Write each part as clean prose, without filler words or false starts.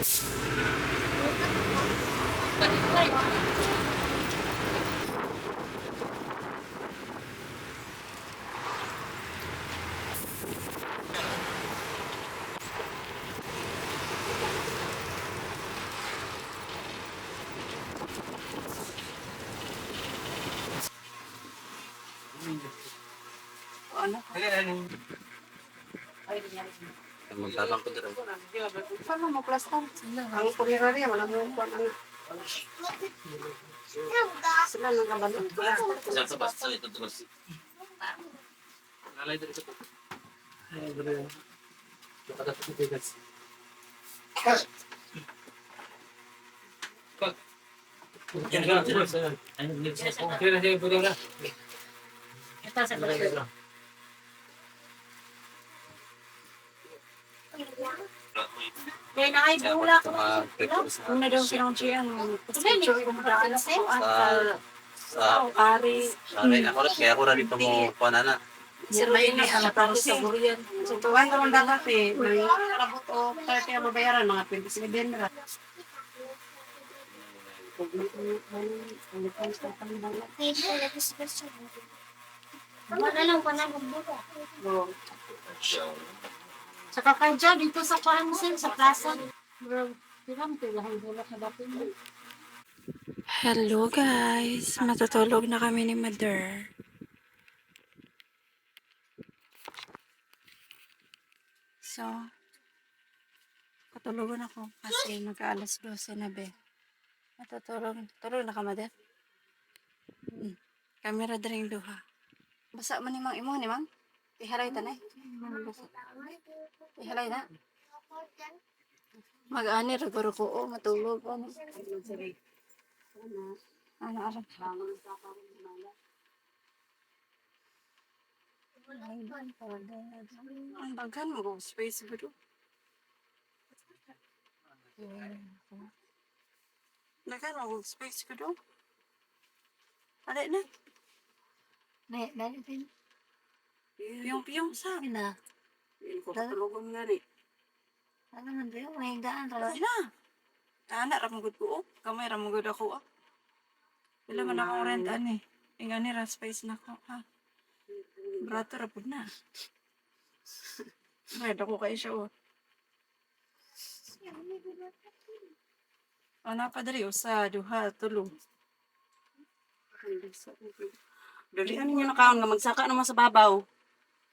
Ano? Magtatang ko dito. Paano mo plastan? Ang punerarya, walang mo pa ano. Sila nang kabalo. Sa basta ito terus. Lalay dito ko. Ay, bro. Kada ko tigas. Pak. Yan ka terus. Ano ni sa ko. Kira dia pulang dah. Kita sa balik. Kaya na ay bula ko. Una daw silang siya. Picture ko muna sa ari. Ari ako rin kaya ako rin dito mo panana. Sir may ini ang tapos sa buriyan. So tuwan naman dapat eh. May karabot o kaya kaya mabayaran mga 27 ra. Wala lang pa nagbubuka. Sa kakadya dito sa Kahansin, sa plaza. Bro, pirang tilahan bulak na dapat mo. Hello guys, matutulog na kami ni Mother. So, patulugan ako kasi mag-alas 12 na be. Tulog na ka, Mother? Kamera daring duha. Basa man ni Mang imo ni Mang? Ihalay ta na eh. Ihalay na. Mag-ani raguro ko o matulog ano. Ano ara? Ang bagan mo space bro. Bagan mo space ko do. Ada na. Dali din. Piyong sa. Na. Ko patulugan nga ni. Ano man ba yung may daan Wala talaga? na. Anak ra magud ko. Kamay ra magud ako. Wala man akong rent ani. Ingani ra space na ko ha. Brato ra pud na. Red ako kay siya oh. Ana pa diri usa, duha, tulo. Dalian niya nakaon nga magsaka naman sa babaw.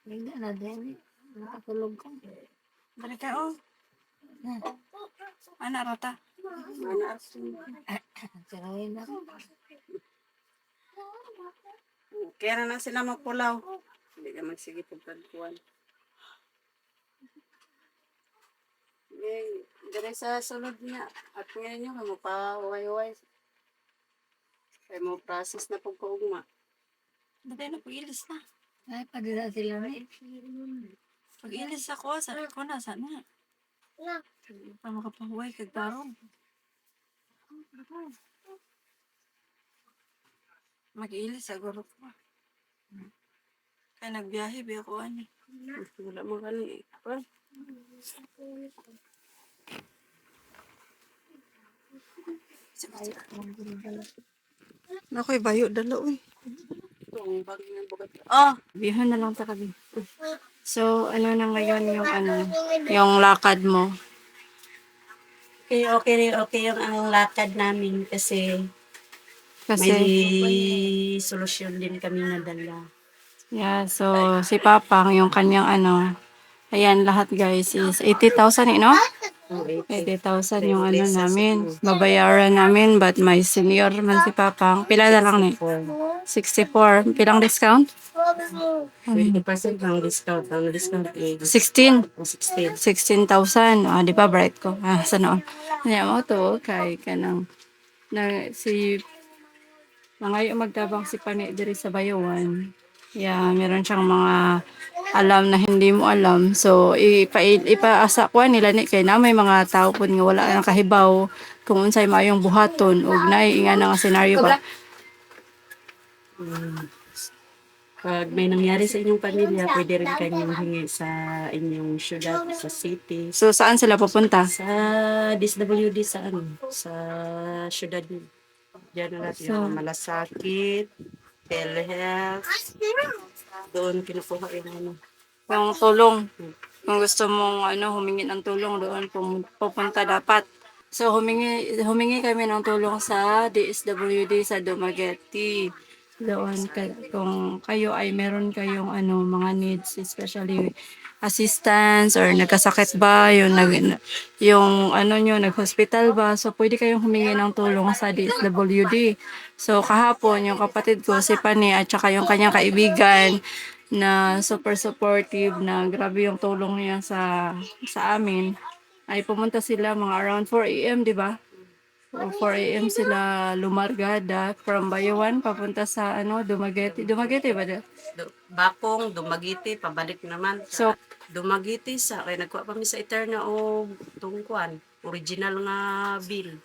May daan na din. Nakatulog ka. Dali ka oh. Ana rata. Ana Sirawin na. kaya na sila magpulaw. Hindi ka magsige pagkagkuhan. Dari sa sulod niya. At ngayon nyo, kamo pa huway-huway. Kaya mo process na pagkaugma. Dali na pag-ilis na. Ay, padila sila na. Pag-ilis ako, sabi ko na, sana. Pa makapahuway kag tarong. Mag-ilis siguro ko. Kaya nagbiyahe ba ako ani. Wala mo kani. Nakoy bayo dala uy. Itong bagay ng bugat. Oh, bihon na lang ta kabi. So, ano na ngayon yung yung lakad mo? Okay yung ang lakad namin kasi may solusyon din kami nadala. Yeah, so si Papang yung kanyang ayan lahat guys is 80,000 no? 80,000 yung namin, babayaran namin but may senior man si Papang. Pila na lang ni? 64. Pilang discount? 20% ang discount. Ang discount ay 16. 16. 16,000. Ah, di ba bright ko? Ah, sa noon. Kanya mo to, kay kanang si mga magtabang si Pani diri sa Bayawan. Yeah, meron siyang mga alam na hindi mo alam. So, ipaasa ko nila ni kay na may mga tao pud nga wala nang kahibaw kung unsay maayong buhaton ug naay nga nga senaryo ba. Pag may nangyari sa inyong pamilya, pwede rin kayong humingi sa inyong syudad, sa city, So, saan sila pupunta? sa DSWD sa ano, sa syudad niyo. Diyan na natin yung malasakit, PhilHealth, doon kinukuha yung ano. Yung tulong. Kung gusto mong humingi ng tulong doon, pupunta dapat. So, humingi kami ng tulong sa DSWD sa Dumaguete. Doon, kung kayo ay meron kayong mga needs, especially assistance or nagkasakit ba, yung nyo, nag-hospital ba, so pwede kayong humingi ng tulong sa DSWD. So, kahapon, yung kapatid ko, si Pani, at saka yung kanyang kaibigan, na super supportive, na grabe yung tulong niya sa amin, ay pumunta sila mga around 4 a.m., di ba? So, 4 a.m. sila lumargada from Bayawan papunta sa Dumaguete. Dumaguete ba? Bapong, Dumaguete, pabalik naman. So, Dumaguete sa, kaya nagkuha pa mi sa Eterna o tungkuan, original nga bill.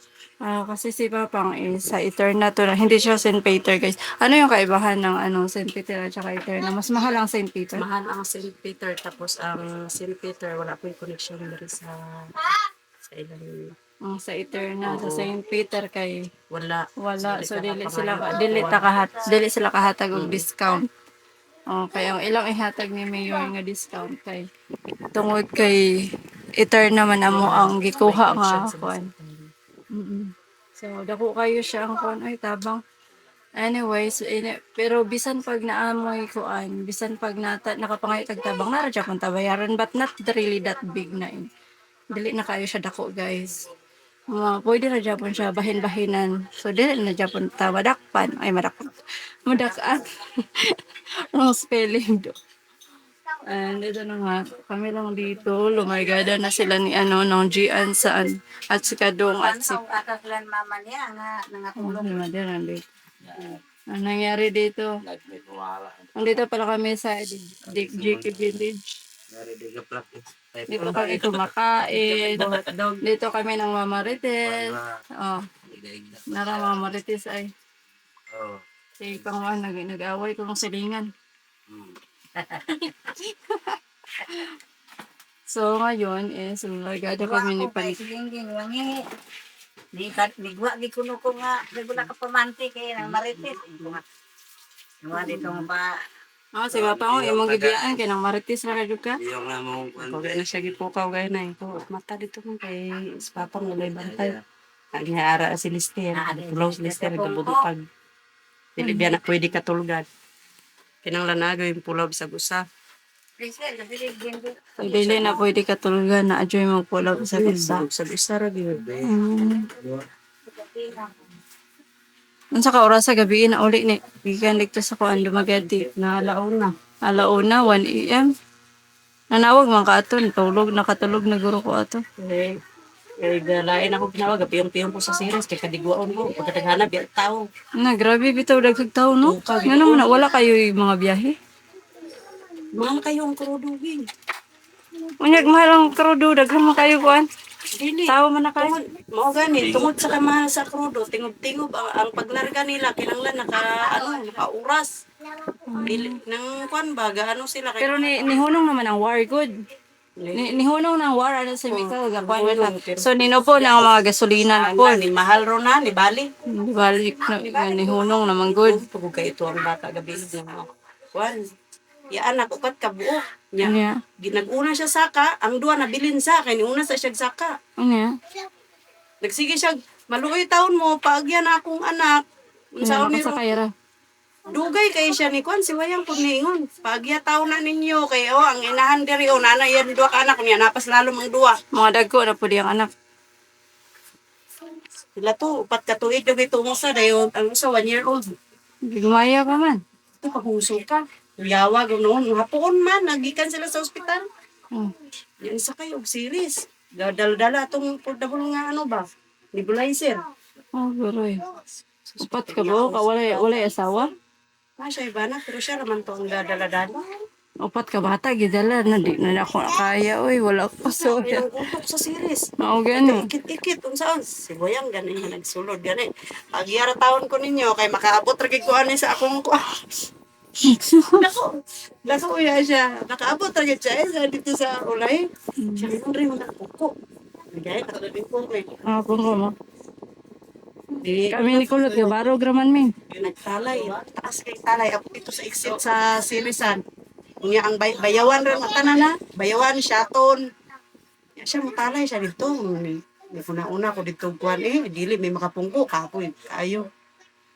kasi si Papang is sa Eterna to, hindi siya St. Peter, guys. Ano yung kaibahan ng St. Peter at saka Eterna? Mas mahal ang St. Peter. Mahal ang St. Peter, tapos ang St. Peter, wala po yung connection dari sa ilang. Sa Eterna, sa Oo. St. Peter kay Wala. wala. So, dili nakapangalan. sila kahatag og discount. Okay, ang ilang ihatag ni Mayor nga discount kay tungod kay Eterna man amo ang gikuha nga kuan. So, dako kayo siya ang kuan ay tabang. Anyways, pero bisan pag naamoy kuan, bisan pag nakapangay tag tabang nara jud pun tabayaran, but not really that big na dili na kayo siya dako, guys. Pwede na Japon siya bahin-bahinan. So, dili na Japon ta madakpan. Ay, madakaan. Wrong spelling do. And ito na nga, kami lang dito. Lumargada na sila ni ng Gian saan. At si Kadong at si... Akaklan mama niya nga nangatulong. Ang nangyari dito. Nandito pala kami sa JK Village. Dito kami kumakain. Dito kami ng Mama Rites. Nara Mama Rites ay. Si Pangwan nag-away ko ng silingan. So ngayon is largado kami ni Pan. Silingin wangi. Di gwa di kuno ko nga nagula ka pamanti kay nang marites. Nga dito pa. Si Papa ko imong gibiyaan kay nang Marites ra jud ka. Kaya na siya gipukaw gaya na ito. Mata dito mo kay si Papa mo lay bantay. Ang ara si Lister. Close Lister gabudupag. Dili biya na pwede katulgad. Kinanglan na yung pulaw bisag usa. So, dili na pwede katulgan na adyoy mo pulaw sa isa. Bisag usa ra gyud. Unsa ka oras sa gabi na uli ni gikan dito sa kuan Dumaguete Na alauna. alauna 1 AM. Nanawag man ka aton, nakatulog na guro ko ato. Lain ako ginawag, piyong-piyong ko sa series, kaya kadigwaon ko, pagkataghanap, yung tao. Grabe bitaw dagdag tawo no. Nga naman na wala kayo mga biyahe. Mahal kayo ang kurudugin. Unyag mahal ang krudo daghan man kayo kuan. Dili. Tawo man na kayo. Mao gani, tungod sa kamahal sa krudo, tingob-tingob ang paglarga nila, kinanglan naka-uras. Dili, nang kuan ba, gaano sila kay Pero nihunong naman ang war good. Nihunong ng war sa Mikaw gakuan nila. So ninupo na ang mga gasolina po. ni mahal ro na, ni bali. Balik na nihunong naman good. Pagod kay ito ang bata gabilog na mga kuan. Ya anak upat ka buo. Nya. Unya. Ginaguna siya saka, ang duha nabilin sa kay ni una sa siya saka. Unya. Nagsige siya, maluoy taon mo, paagyan akong anak. Unsaon ni Sa kayra. dugay kay siya ni Kwan, si Wayang kung niingon. Paagya taon na ninyo, kay ang inahan diri, nanay yan, duha ka anak niya, napas lalo mang duha. Mga dagko na pudi ang anak. Sila to, upat ka tuig, dugay tumusa, dayo, ang isa, 1 year old. Gumaya pa man. Ito, pahuso ka. Yawa, ganoon, hapon man, nagikan sila sa ospital. Yan isa kayo, series. Dala-dala itong portable nga ba? Nebulizer. Guroy. Upat ka ba? Wala asawa? Siya iba na, pero siya naman to ang dadala-dala. Upat ka bata, gidala na di na ako nakaya. Uy, wala ko so. May utok sa series. Mao gani. Ikit-ikit, unsaon? Si Boyang gani nga nagsulod gani. Pagyara taon ko ninyo kay makaabot ra gid ko ani sa akong Lako ya siya. Nakaabot talaga siya dito sa ulay. Siya rin mga kuko. Gaya katulad ko eh. Ah, kung mo. Di, Kami ni Kulot, yung baro graman min. nagtalay. Taas kay talay. Ako dito sa exit sa Sirisan. Unya ang bayawan rin mata na. Bayawan, Shaton. Ya, siya matalay siya dito. May una ko dito kuan dili may makapungko kapoy. Ayo.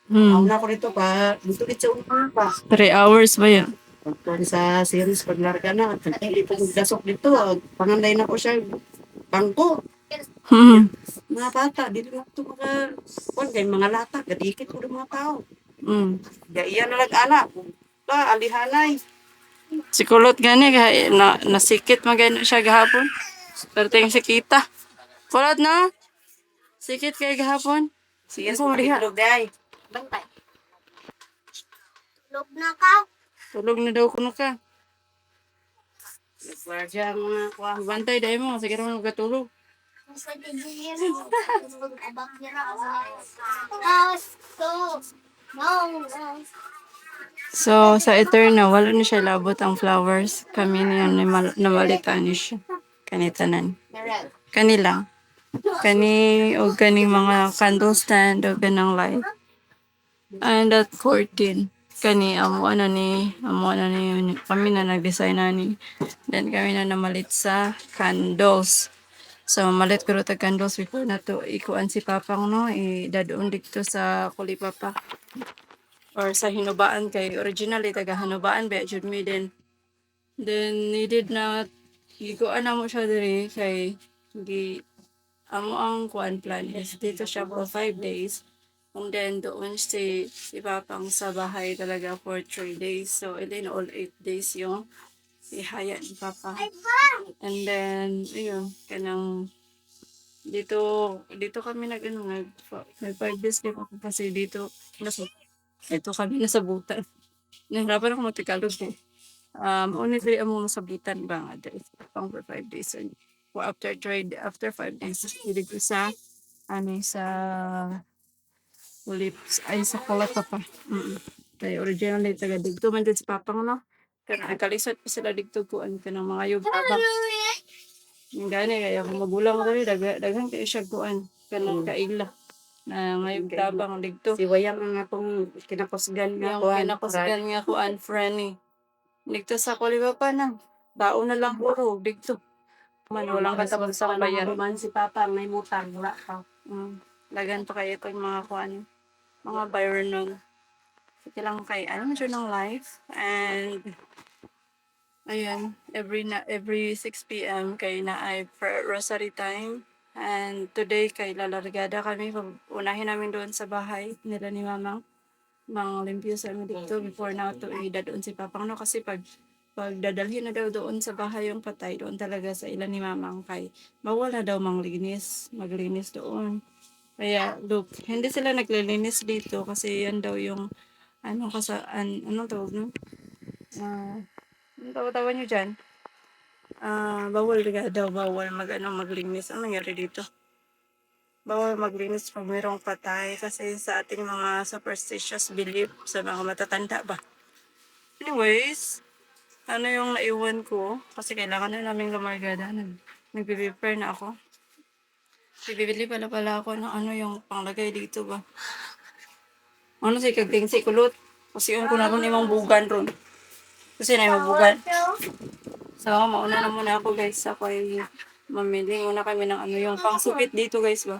Una ko dito pa. Dito sa una pa. 3 hours ba yan? Pagkuhan sa series paglarga na. Hindi po magdasok dito. Panganday na ko siya. Bangko. Hmm. Mga bata, dili na ito kuan kay mga lata. Gadikit ko ng mga tao. Mm. Ya iya na anak. Alihanay. Si Kulot gani, nasikit magano siya gahapon. Perting sikita. Kulot na? Sikit kay gahapon? Sige, Asa mo diha? day. Bantay. Tulog na ka. Tulog na daw kuno ka. Nagwardiya ang mga kuan. Bantay dahil mo, sige naman magatulog. Pwede din yun. Abang nira. House. Go. No. So, sa Eterna, wala na siya labot ang flowers. Kami niya namalitan ni siya. Kanitanan. Kanila. Kani o kaning mga candle stand o ganang light. And at 14, kani amo ni kami na nag-design na ni. Then kami na namalit sa candles. So malit ko ta candles before na to ikuan si Papang no idadon dito sa Kulipapa or sa Hinubaan kay originally taga Hinubaan ba jud mi then needed na ikuan na mo siya diri kay gi amo ang kuan plan is dito siya for 5 days. And then doon si Papang sa bahay talaga for 3 days. So, and then all 8 days yung ihaya ni Papa. And then, ayun, kanang dito kami nag 5 days kay Papa kasi ito kami nasabutan. Nahirapan ako magtagalog eh. Only 3 amo nasabutan ba nga dahil pang for 5 days. So, after 5 days, dito sa sa Lips ay sa Kulipapa. Kaya originally taga dito man din si Papang no. Kaya nagkalisod pa sila dito kuan ka ng mga yugtabang. Yung gani kaya kung magulang ko rin daghang kayo siya kuan kanang kaila na ngayong tabang dito. Si Wayang ang atong kinakusgan nga Yung kinakusgan nga kuan Franny. Dito sa Kulipapa na. Tao na lang puro dito. Man walang katapos sa bayan. Man si Papa may mutang wala pa. Lagan pa kayo itong mga kuan mga Byron nun. Ito lang kay, ano siya ng life. And, ayun, every 6 p.m. kay na ay rosary time. And today kay lalargada kami. Unahin namin doon sa bahay nila ni Mamang. Mang limpyo sa amin dito before na to doon si Papang no. Kasi pag dadalhin na daw doon sa bahay yung patay doon talaga sa ilan ni Mamang kay bawal na daw maglinis doon. Kaya, look, hindi sila naglilinis dito kasi yan daw yung, anong tawag no? Anong tawag nyo dyan? Bawal maglinis. Anong nangyari dito? Bawal maglinis pag mayroong patay kasi sa ating mga superstitious belief sa mga matatanda ba? Anyways, ano yung naiwan ko? Kasi kailangan na namin lumargada. Nag-prepare na ako. Bibili pala ako ng yung panglagay dito ba? Ano si kagting si kulot? Kasi yung ko na ron imong bugan ron. Kasi na yung bugan. So, mauna na muna ako guys. Ako ay mamili muna kami ng yung pangsupit dito guys ba?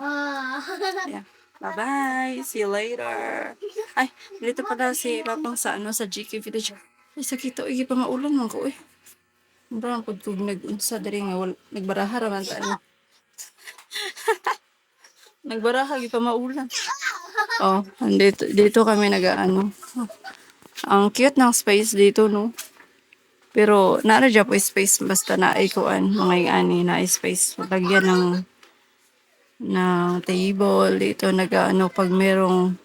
Yeah. Bye-bye. See you later. Ay, dito pala si Papang sa sa GK Village. Ay, sakito. Igi pa maulan man ko eh. Marang kung nag-unsa dari nga. Nagbaraha raman ta Nagbaraha pa maulan. Oh, dito kami Ang cute ng space dito, no? Pero, naara dyan po space, basta naikuan, mga ani, na space. Lagyan ng table, dito pag merong,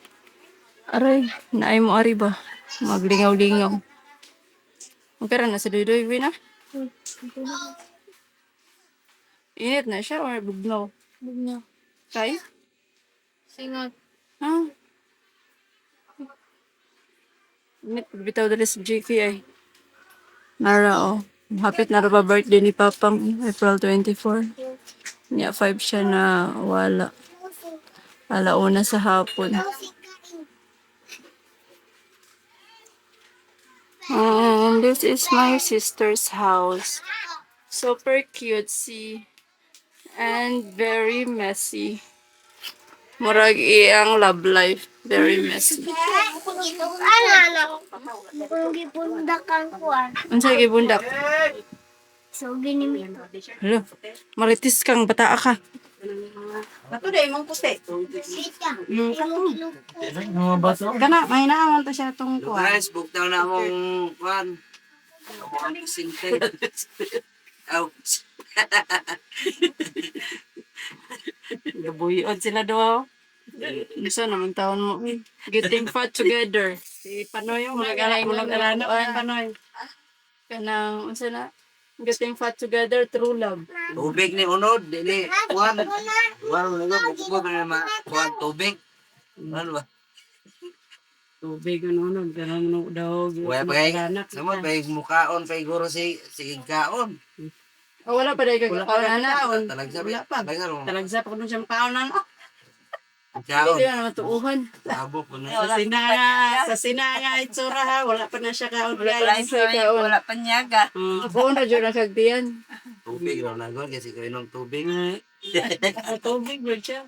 naay mo ari ba? Maglingaw-lingaw. Pero nasa Doy-Doy, na? Init na siya or bugnaw? Bugnaw. Kay? Singot. Ah. Init, bitaw dali sa JK ay. Nara, oh. Hapit na ba birthday ni Papang, April 24. Niya, 5 siya na wala. Alauna sa hapon. And this is my sister's house. Super cutesy. And very messy. Murag iyang love life. Very messy. Unsay gibundak? So, ginimit. Hello. Maritis kang bataa ka. Ato dai mong puti. Mga baso. Kana may naamon to siya tong kuan. Guys, book daw na akong kwan. Akong sinte. Ouch. Gabuyod sila do. Isa naman taon mo. Getting fat together. Si Panoy yung Mulag-alay mo ng mulag-alano alano, ang Panoy. Kanang, unsa na? Getting fat together, true love. Tubig ni unod, dili kwan. Kwan mo nga buko na ma kwan tubig. Ano ba? Tubig ano ganun daw. Wala pa kay Anak. samo pa mukaon pa guro si kaon. Oh, wala pa dahil Wala pa kagkakaon na. kaon. Talagsa Wala pa. Talagsa Talagsa pa kuno siyang paon na. kaon. Hindi na matuuhan. Abo ko na. Sa sinanga itsura ha, wala pa na siya kaon guys. Wala pa niyaga. Ako na dyan nakagdiyan. Tubig raw na gon kasi ko inom tubig. Tubig bro siya.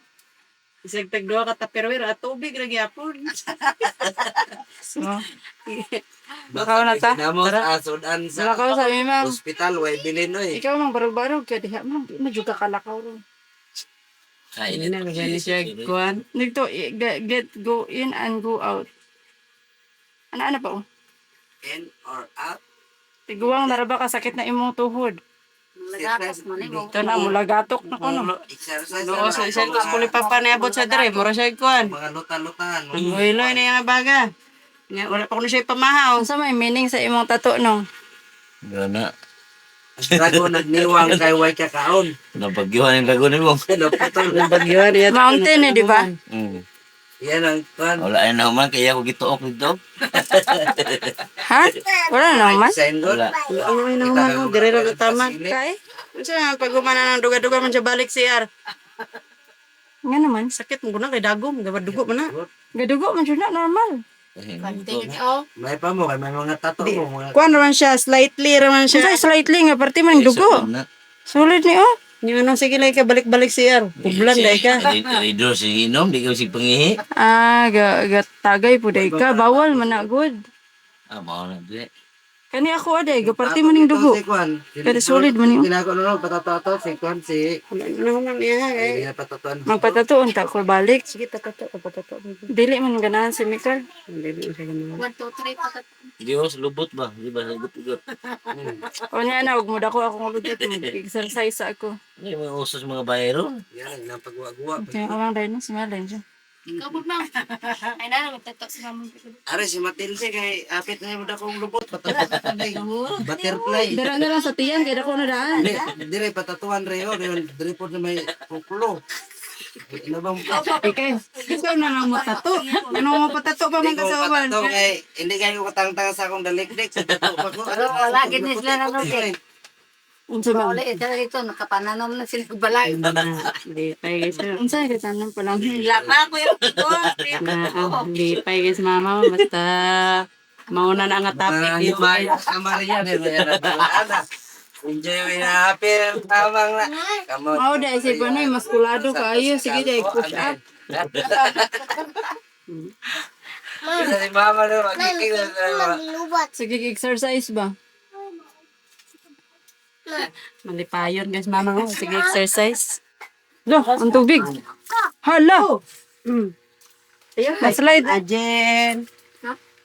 Isang tagduha ka taperwer at tubig ra gyapon. Baka na ta. Namo asodan sa Lakaw sa mi ma'am. hospital way bilin oy. Ikaw mang barog-barog ka diha ma'am. Di na juga kalakaw ron. Hindi na gani siya kuan. Nagto go in and go out. Ano pa oh? In or out. Tiguang naraba ka sakit na imong tuhod. Exercise mo Ito na mulagatok na kuno. Exercise. Oo, sa isang kuskuli pa niabot sa dere, mura siya kuan. Mga lutan-lutan. Ang huiloy na yung baga. Nga, wala pa kuno siya pamahaw. Unsa may meaning sa imong tato no? Gana. Drago nagniwang kay way kakaon. Nabagyuhan yung gago mo. Naputol. Bagyo niya. Mountain eh, di ba? Yan ang kwan. Wala ay naman kaya ako gituok dito. Ha? Wala naman. Sign good. Wala. Ano ay naman mo, dire lang tama. Kay? Siya, pag gumana ng duga-duga man siya balik CR. Nga naman. Sakit mo guna kay dagom, gabad dugo mo na. Gadugo man siya na normal. May pa mo kay may mga tato mo. Mga Kuan naman siya, slightly naman siya. Unsa slightly nga parte man dugo. Solid ni oh. Yung ano, sige lang ka balik-balik CR. Kublan dahil ka. Rido si inom, di ko si pangihi. Ah, tagay po day ka. Bawal man na good. Mao na di. Kani ako aday, gaparte man ning dugo. Si kwan. Pero solid man yun. Ginako no patato si kwan si. Ano naman niya, eh. Iya patatuan. Magpatatuon ta ko balik. Sige, tatato, patato. Dili man ganahan si Mikal. Hindi mo siya ganun. Dios lubot ba? Di ba lubot-lubot? O niya na, huwag mo dako akong ulit mag-exercise ako. Ay mga usos mga bayro. Yan napagwa-gwa. Kaya awang dahil na, sumalan siya. Are si Matilde kay apit na mo dakong lubot patatuan. Butterfly. Dara na lang sa tiyan, kaya dako na daan. Dire patatuan reyo, dire po na may kukulo. Ano bang Ikaw na lang mo tato. Ano mo patato pa man kasawan? patato kay hindi kayo katang-tang sa akong dalikdik sa tato pa ko. Wala gid ni sila na no. Unsa man? Wala ito dito nakapananom na sila balay. Hindi pa guys. Unsa ka tanong pa lang. Lapa ko yung ito. Hindi pa guys mama mo. Basta mauna na ang topic. Yung Maya Maria din na ana. Enjoy mo na happy tamang na. Kamo. Mao dahil si Panoy, maskulado kayo. Sige dahil push up. Isa si mama na magkikita na. Sige, exercise ba? Malipayon guys mama mo. Sige exercise. Lo, ang tubig. Hala! Slide. Ajen.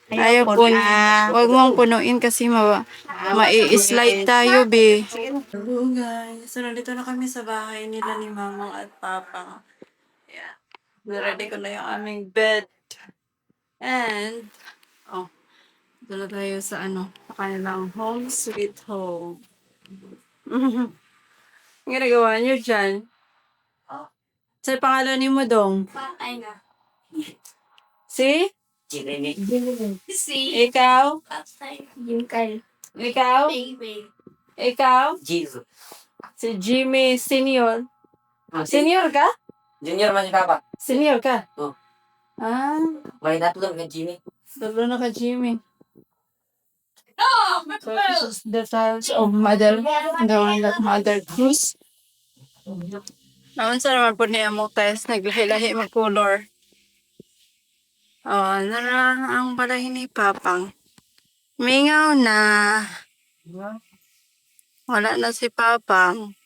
Ayaw po. Huwag mong punuin kasi mai-slide tayo, be. Hello, guys. So, nandito na kami sa bahay nila ni Mamang at Papang. Yeah. Ready ko na yung aming bed. And, ito na tayo sa sa kanilang home sweet home. Ang ginagawa niyo dyan? Sa pangalan ni mo, Dong? Si? Ikaw? Yung kay Ikaw? baby. Ikaw? Jesus. Si Jimmy Senior. Senior ka? Junior man si Papa. Senior ka? Oo. Ah, May natulog ka, Jimmy. dalo na ka Jimmy. So this is the tiles of Mother, the one that Mother Cruz. Naman sa naman po niya mo test, naglahi-lahi mag-color. Oh, narang ang balahin ni Papang. Mingaw na. Wala na si Papang.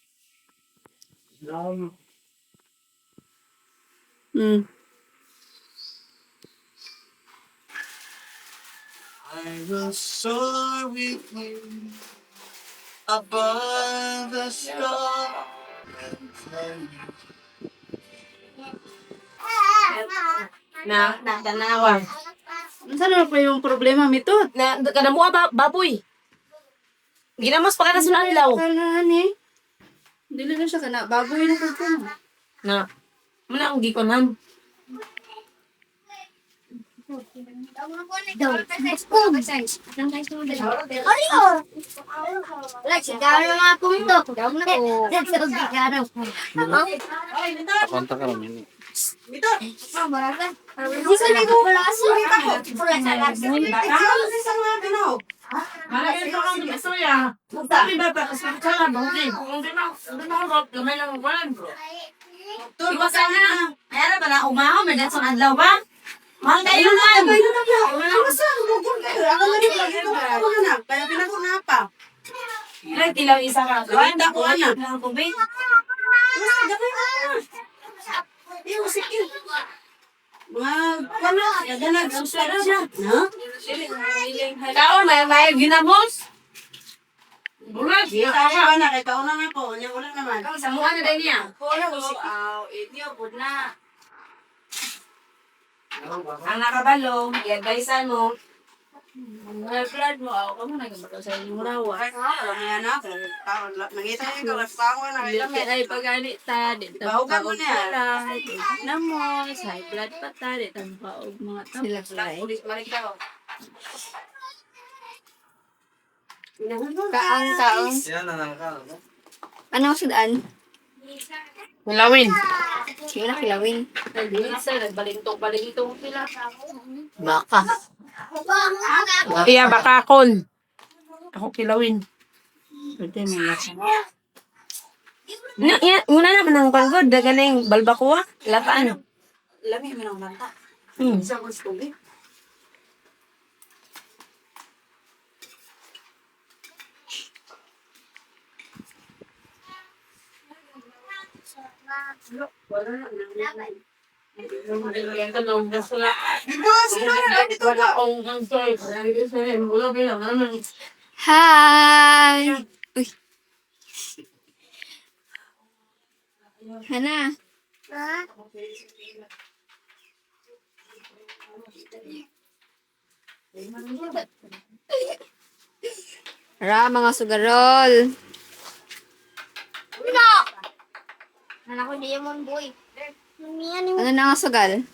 Hmm. I will soar with you above the storm and fly. Tanawa. Saan na pa yung problema, Mitot? Kada mo baboy. Ginamos pa kada sa ilaw. Kala ni. Dili na siya kana. Baboy na po ko. Na. Muna ang gikonan. Daw. School. Ariyo. Wala, sigaro nga po ito. Daw na po. Sigaro po. Pakonta ka naman. Maraga. Hindi ka na wala kasi. Wala sa lasa. Malagay ko ang isuya. Sabi ba pa kasi kala mo di. Kung di na rock gamay lang wan. Iba sana. Ayara ba na umahaw may datong adlaw ba? Mahal kayo na. Kaya pinaguna pa. Ilang tilaw isa ka. Gawin na ko, anak. Lang kubing. Ano? Yaga nagsuswerte siya. No? Kaon may ginamos. Bulag. Kaya ba na? Kaya kauna na ko. Wala naman. Ang samuan na din niya. Inyo po na. Ang nakabalo, yagaysan mo. May blood mo. Ako ka mo nagabalo sa inyong rawa. Alam mo yan ako. Nangita niya ko. Nagpango na. Dili ay pagani ta. Dito Bahugan mo niya. na mo. Sa high blood pa ta. Dito ang paog mga tao. Pulis balik daw. Kaang. Yan na lang ka. Ano sa daan? Mulawin. Yung na kilawin. Nag-isa. Nagbalintong sila. Baka. Iya, baka kon. Ako kilawin. Pwede mo na siya. Muna naman ang panggod. Daga na yung balbakuha. Lataan. Lami mo ng mata. Isa ko sa tubig. Hi! Uy. Hana. Ra, mga sugarol. Anak ko di mo boy. Miyan Ano na nga sugal?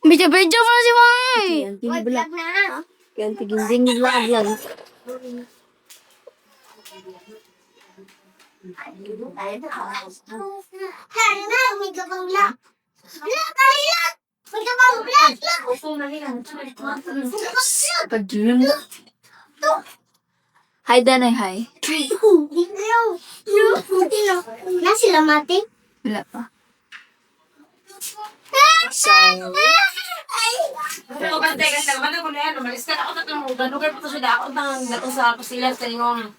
Medyo mo si Wai! Wag vlog na. Yan, tiginding vlog. Kaya na, may gabang vlog. Wala, kaya! May gabang vlog! Pag-dream. Hi, Danay, hi. Na sila mati? Wala pa. Pero kante kasi naman ko na yan, umalis ka ako tatang ganugay pa to siya ako tang dato sa pasilan sa yung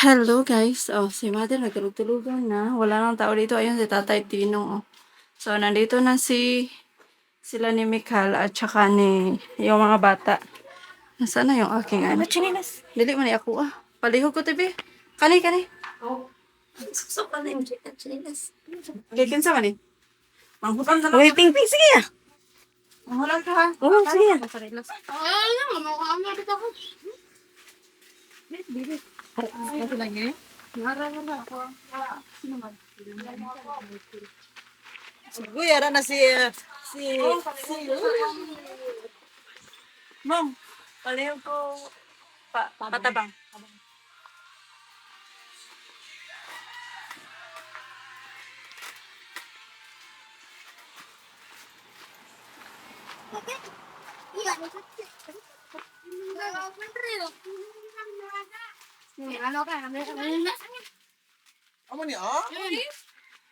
Hello guys. Oh, si Mother nagtulog-tulugan na. Wala nang tao dito. Ayun si Tatay Tinong. Oh. So nandito na sila ni Mikal at saka ni yung mga bata. Nasaan na yung aking ano? Chinilas. Dili man ni ako ah. Palihog ko tabi. Kani. Susok ka na yung chinilas. Gikin sa kani. Manghutan ka na. Uy, ping-ping, sige ah. Mahulan ka ha. Oo, sige ah. Ay, ano ka ang dito ko? Ito lang eh. Nara ako. Uy, ara na si Mom, palihog ko patabang. Ano ka? Amo ni ah?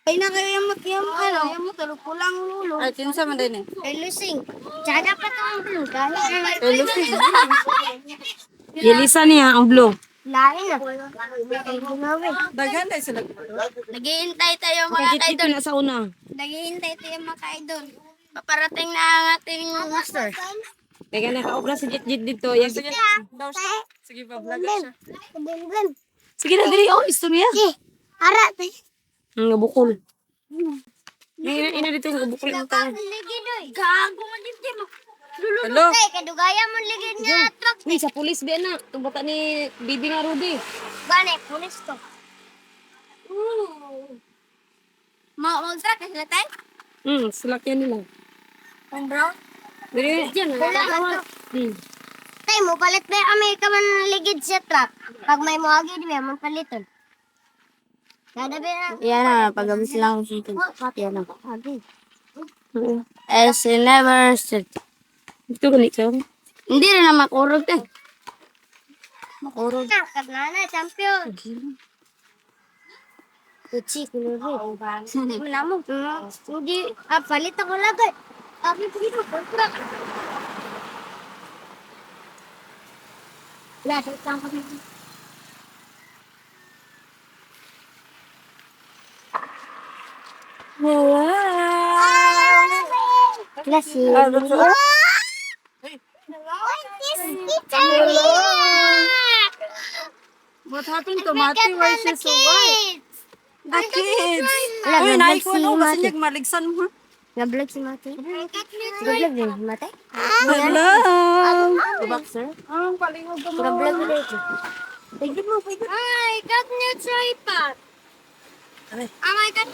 Ay na kayo yung tulog ko lang lulo. Ay, kinsa man din eh. Ay lusing. Tsaka pa to ang blue. Kahit Ay, Lucy. Yelisa niya ang blue. lain na. Ay gumawi. Daghan na sila. Naghihintay tayo mga Kahit idol. dito na sa una. Naghihintay tayo mga idol. Paparating na ang ating master. Kaya nakaobra si Jit dito. Yan. Sige, daw siya. Sige pa, vlog siya. Blim. Sige na, diri. Oh, istorya. Ara tayo. Ang nabukol. Ina dito ang nabukol ng tayo. Ligidoy. Gago man din mo. Hello. Kay kadugaya mo ligid nga truck. Uy, sa pulis ba na? Itong bata ni Bibi nga Rudy. Bane, pulis to. Mag-truck na tayo? Salakyan nila. Ang brown? Diri, dyan. Wala. Hmm. Tay mo palit ba kami ka man ligid sa truck. Pag may muagi di mo paliton. Kada ba? Yan na, pag-abis lang. Yan na. Agi. As in never said. Ito ganit siya. Hindi rin na makurog eh. Makurog. Kagnana champion. Uchi kuluri. Wala mo. Hindi palit ako lagay. Abi pagito truck. Wala sa tangka. Klase. What happened to Mati? Why is she so white? The kids. Wala, Uy, nag-vlog naay ko si ano, Mati. basinyag maligsan mo. Nag-vlog si Mati. Nag-vlog din, Mati? Hello. Boxer? Nag-vlog ulit. Pagod mo, pagod. Ay, got new tripod. Oh my God.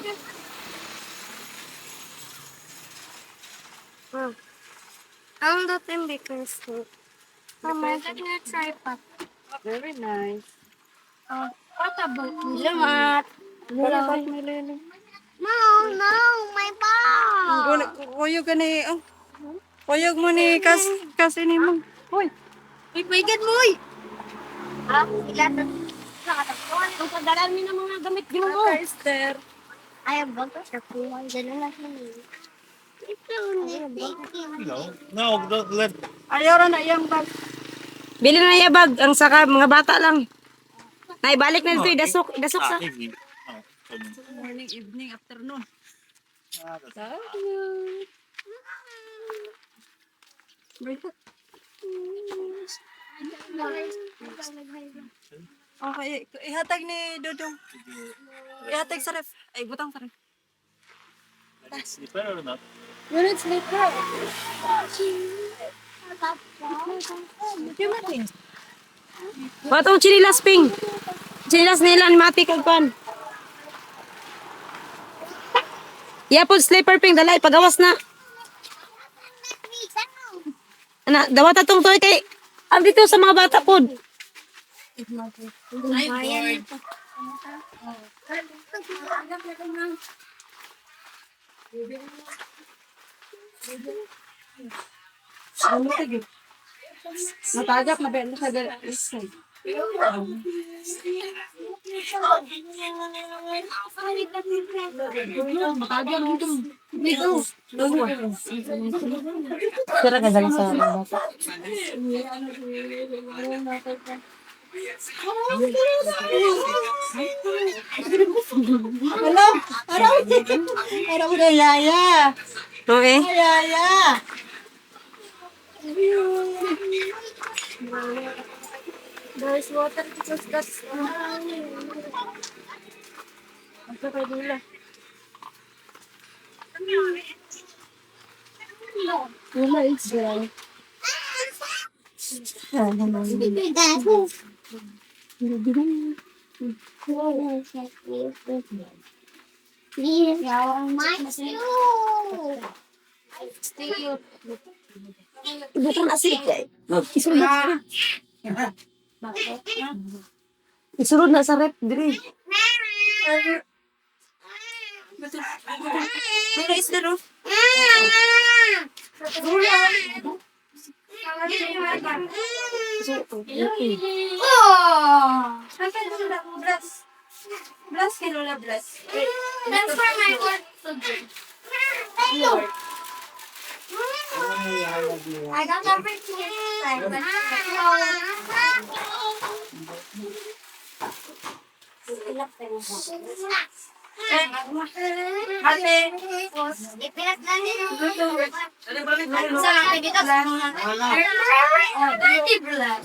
Ang dating because oh my God, new tripod. Very nice. Oh, what about Salamat. No, my ball. Kuyog ka ni, kuyog mo ni kasi ni mo. Uy, Uy, pagod mo, uy. Ah, sila na. Nakatapuan. Ang pagdarami ng mga gamit mo. Esther. Ay, ang bago siya. Kuwan, gano'n lang siya. Ito, No, don't let. Ayaw ra na iyang bag. Bili na yung bag. Ang saka, mga bata lang. Naibalik na dito. Dasok sa. Morning, evening, afternoon. Okay, ihatag ni Dudong. Ihatag sa ref. Ay, butang sa ref. Sleeper or not? Unit sleeper. Batong chinilas ping. Chinilas nila ni Mati kag pan. Yapon sleeper ping dalay pagawas na. Ana, dawat atong toy kay dito sa mga bata pod. Natagap na ba? Natagap. Sira ka dali sa mga bata. Hello? Araw na yaya. No eh. Yaya. There's water because that's Bukan asik eh. Isulod na sa rep diri. Ano isda no? Bless kay Lola bless. That's for my work to do. I got everything inside, but Ate. ipinaglan nila. Ano ba rin Sa akin dito. Dirty blood.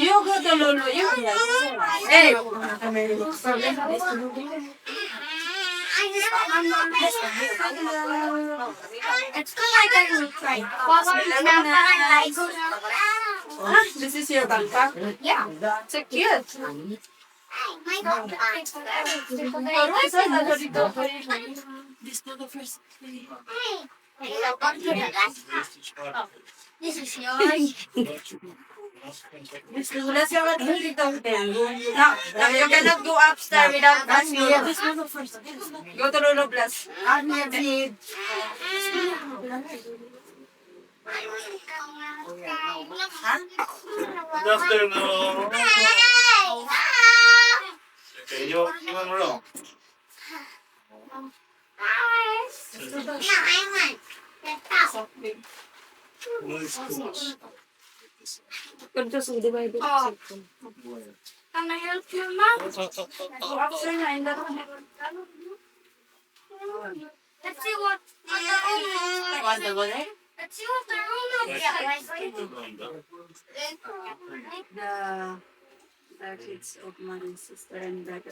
You go to Lolo. You. Hey. It's good like I will try. This is your backpack? Yeah. So cute. My God. This is the first. This is yours. Let's go at No, you cannot go upstairs without asking. This was the first. Go to Lolo Bless. Good afternoon. Okay, you want wrong? Can I help you, Mom? Go upstairs na in the room. Let's see what the room is. Let's see what the room looks like. The kids of my sister and brother.